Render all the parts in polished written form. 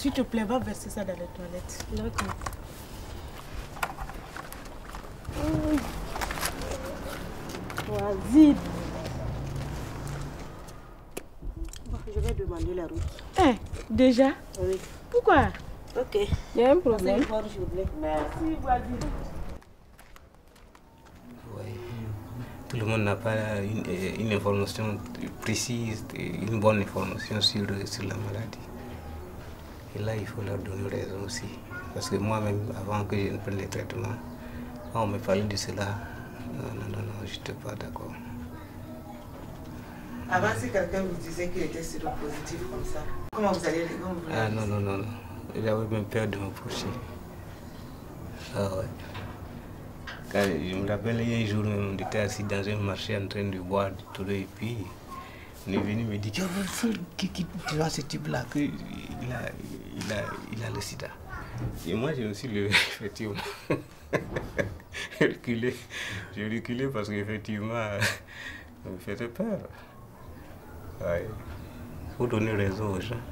S'il te plaît, va verser ça dans les toilettes. D'accord. Vas-y. Je vais demander la route. Hein, déjà? Oui. Pourquoi? Ok. Il y a un problème. Merci, voisine. Tout le monde n'a pas une information précise, une bonne information sur la maladie. Et là, il faut leur donner raison aussi. Parce que moi-même, avant que je ne prenne les traitements, on me parlait de cela. Non, je n'étais pas d'accord. Avant, si quelqu'un vous disait qu'il était séropositif comme ça, comment vous allez répondre? Ah non. J'avais même peur de me poursuivre. Ah ouais. Quand je me rappelle, un jour, on était assis dans un marché en train de boire du tout et puis on est venu me dire qui tu vois ce type-là, qu'il a le sida. Et moi, je me suis levé, effectivement. Reculé. J'ai reculé parce qu'effectivement, ça me faisait peur. Ouais. Il faut donner raison aux gens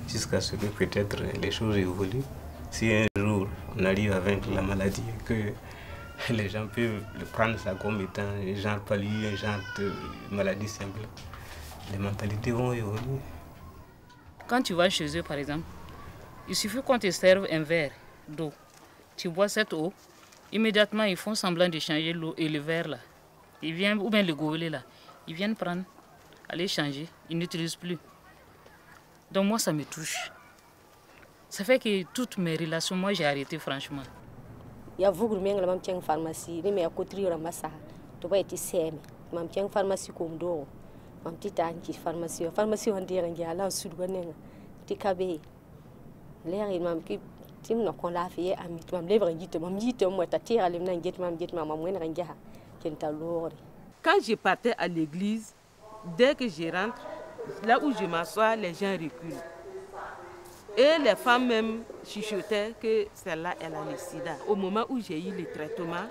jusqu'à ce que peut-être les choses évoluent. Si un jour on arrive à vaincre la maladie et que les gens peuvent prendre ça comme étant un genre palu, un genre de maladie simple, les mentalités vont évoluer. Quand tu vas chez eux, par exemple, il suffit qu'on te serve un verre d'eau. Tu bois cette eau, immédiatement ils font semblant de changer l'eau et le verre là. Ils viennent, ou bien le gobelet là, ils viennent prendre, aller changer, ils n'utilisent plus. Donc moi ça me touche. Ça fait que toutes mes relations, moi j'ai arrêté franchement. Il y a beaucoup de gens qui ont une pharmacie, mais il y a côté de la masse. Tu vas être CM, il y a une pharmacie comme d'eau. Mam tita anki pharmacie on dirait qu'il y a là sud gonenga ti kabe l'air il mam ki tim no kon la fiye amit mam levre ngite mam yite mo ta tira le na ngite mam mo nanga ha kenta lori. Quand je partais à l'église, dès que je rentre, là où je m'assois, les gens reculent. Et les femmes même chuchotaient que celle-là, elle a le sida. Au moment où j'ai eu le traitement,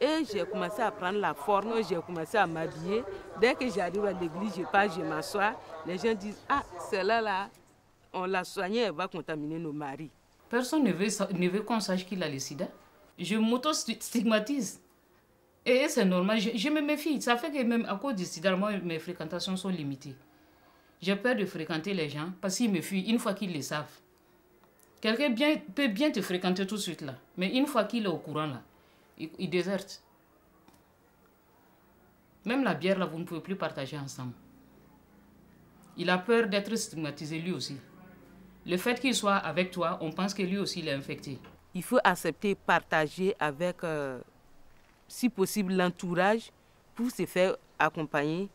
et j'ai commencé à prendre la forme, j'ai commencé à m'habiller. Dès que j'arrive à l'église, je pars, je m'assois. Les gens disent, ah, celle-là, on l'a soignée, elle va contaminer nos maris. Personne ne veut qu'on sache qu'il a le sida. Je m'auto-stigmatise. Et c'est normal, je me méfie. Ça fait que même à cause du sida, moi, mes fréquentations sont limitées. J'ai peur de fréquenter les gens parce qu'ils me fuient une fois qu'ils le savent. Quelqu'un peut bien te fréquenter tout de suite là. Mais une fois qu'il est au courant là, il déserte. Même la bière là, vous ne pouvez plus partager ensemble. Il a peur d'être stigmatisé lui aussi. Le fait qu'il soit avec toi, on pense que lui aussi il est infecté. Il faut accepter, partager avec, si possible, l'entourage pour se faire accompagner.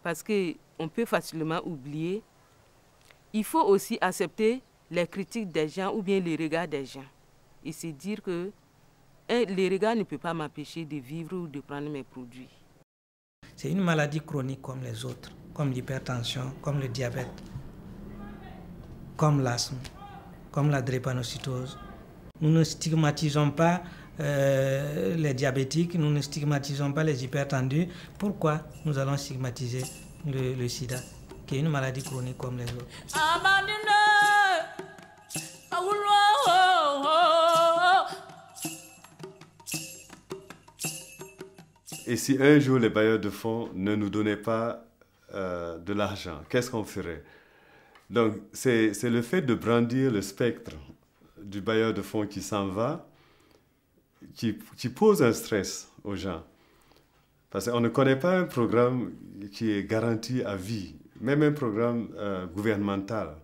Parce qu'on peut facilement oublier. Il faut aussi accepter les critiques des gens ou bien les regards des gens. Et se dire que les regards ne peuvent pas m'empêcher de vivre ou de prendre mes produits. C'est une maladie chronique comme les autres, comme l'hypertension, comme le diabète, comme l'asthme, comme la drépanocytose. Nous ne stigmatisons pas les diabétiques, nous ne stigmatisons pas les hypertendus. Pourquoi nous allons stigmatiser le sida, qui est une maladie chronique comme les autres? Et si un jour les bailleurs de fonds ne nous donnaient pas de l'argent, qu'est-ce qu'on ferait? Donc c'est le fait de brandir le spectre du bailleur de fonds qui s'en va, qui pose un stress aux gens. Parce qu'on ne connaît pas un programme qui est garanti à vie, même un programme gouvernemental.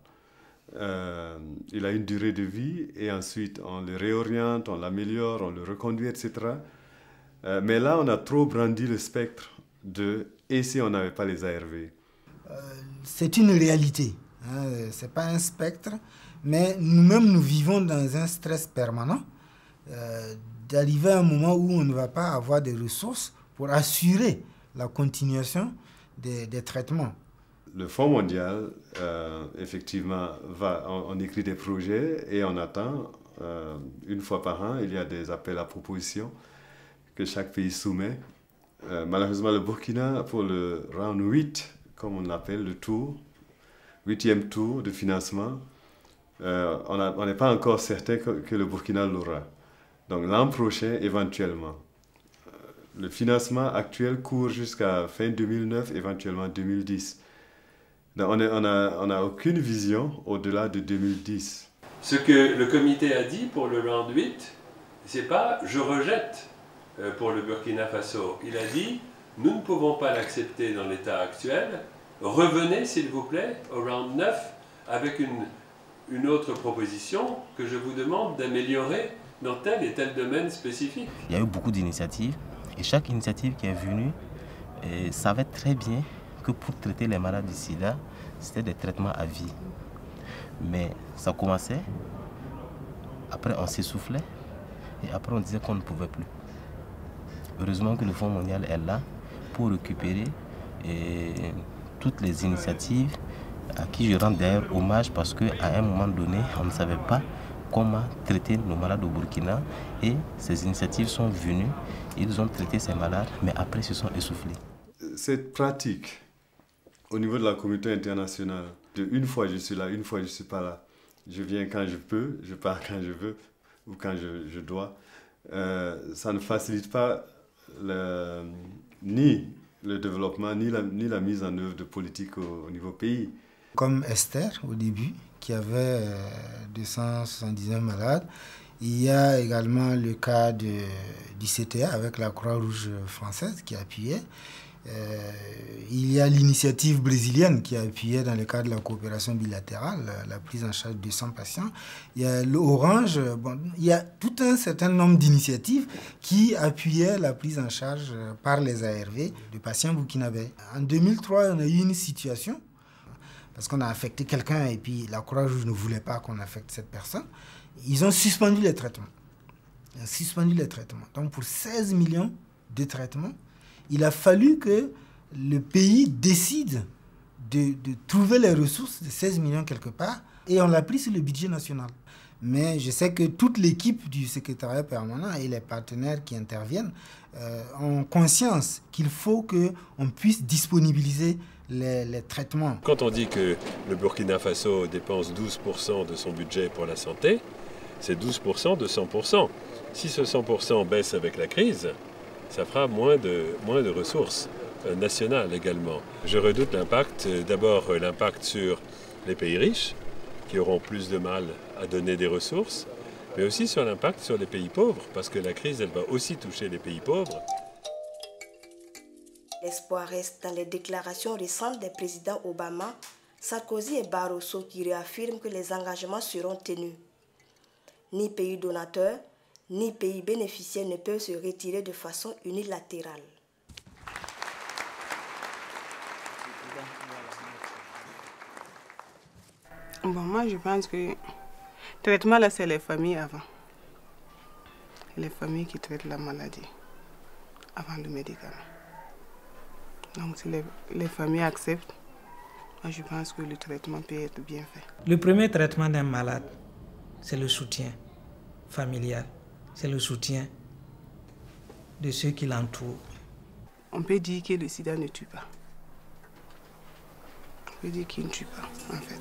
Il a une durée de vie et ensuite on le réoriente, on l'améliore, on le reconduit, etc. Mais là, on a trop brandi le spectre de « et si on n'avait pas les ARV ?» C'est une réalité, hein, ce n'est pas un spectre, mais nous-mêmes, nous vivons dans un stress permanent d'arriver à un moment où on ne va pas avoir de ressources pour assurer la continuation des traitements. Le Fonds mondial, effectivement, on écrit des projets et on attend, une fois par an, il y a des appels à propositions que chaque pays soumet. Malheureusement, le Burkina, pour le round 8, comme on l'appelle, le tour, 8e tour de financement, on n'est pas encore certain que le Burkina l'aura. Donc l'an prochain, éventuellement. Le financement actuel court jusqu'à fin 2009, éventuellement 2010. Donc on n'a aucune vision au-delà de 2010. Ce que le comité a dit pour le round 8, c'est pas « je rejette » pour le Burkina Faso. Il a dit « nous ne pouvons pas l'accepter dans l'état actuel, revenez s'il vous plaît au round 9 avec une autre proposition que je vous demande d'améliorer dans tel et tel domaine spécifique. » Il y a eu beaucoup d'initiatives et chaque initiative qui est venue savait très bien que pour traiter les malades du sida, c'était des traitements à vie. Mais ça commençait, après on s'essoufflait et après on disait qu'on ne pouvait plus. Heureusement que le Fonds mondial est là pour récupérer toutes les initiatives à qui je rends d'ailleurs hommage parce qu'à un moment donné, on ne savait pas comment traiter nos malades au Burkina et ces initiatives sont venues, ils ont traité ces malades, mais après ils se sont essoufflés. Cette pratique au niveau de la communauté internationale, une fois je suis là, une fois je ne suis pas là, je viens quand je peux, je pars quand je veux ou quand je dois, ça ne facilite pas ni le développement, ni la mise en œuvre de politique au niveau pays. Comme Esther, au début, qui avait 279 malades. Il y a également le cas du CTA avec la Croix-Rouge française qui appuyait. Il y a l'initiative brésilienne qui a appuyé dans le cadre de la coopération bilatérale, la prise en charge de 200 patients. Il y a l'Orange, il y a tout un certain nombre d'initiatives qui appuyaient la prise en charge par les ARV de patients burkinabés. En 2003, on a eu une situation, parce qu'on a affecté quelqu'un et puis la Croix-Rouge ne voulait pas qu'on affecte cette personne. Ils ont suspendu les traitements. Ils ont suspendu les traitements. Donc pour 16 millions de traitements, il a fallu que le pays décide de trouver les ressources de 16 millions quelque part et on l'a pris sur le budget national. Mais je sais que toute l'équipe du secrétariat permanent et les partenaires qui interviennent ont conscience qu'il faut qu'on puisse disponibiliser les traitements. Quand on dit que le Burkina Faso dépense 12% de son budget pour la santé, c'est 12% de 100%. Si ce 100% baisse avec la crise, ça fera moins de ressources nationales également. Je redoute l'impact, d'abord l'impact sur les pays riches, qui auront plus de mal à donner des ressources, mais aussi sur l'impact sur les pays pauvres, parce que la crise, elle va aussi toucher les pays pauvres. L'espoir reste dans les déclarations récentes des présidents Obama, Sarkozy et Barroso qui réaffirment que les engagements seront tenus. Ni pays donateur, ni pays bénéficiaire ne peuvent se retirer de façon unilatérale. Bon, moi je pense que le traitement là c'est les familles avant. Les familles qui traitent la maladie avant le médicament. Donc si les familles acceptent, moi je pense que le traitement peut être bien fait. Le premier traitement d'un malade, c'est le soutien familial, c'est le soutien de ceux qui l'entourent. On peut dire que le sida ne tue pas. On peut dire qu'il ne tue pas, en fait.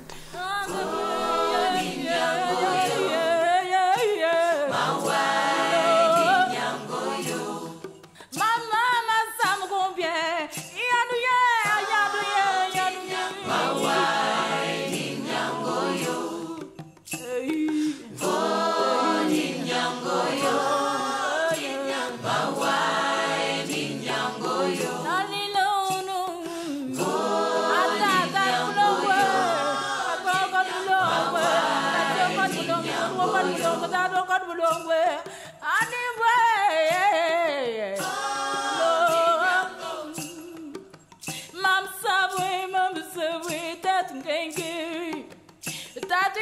That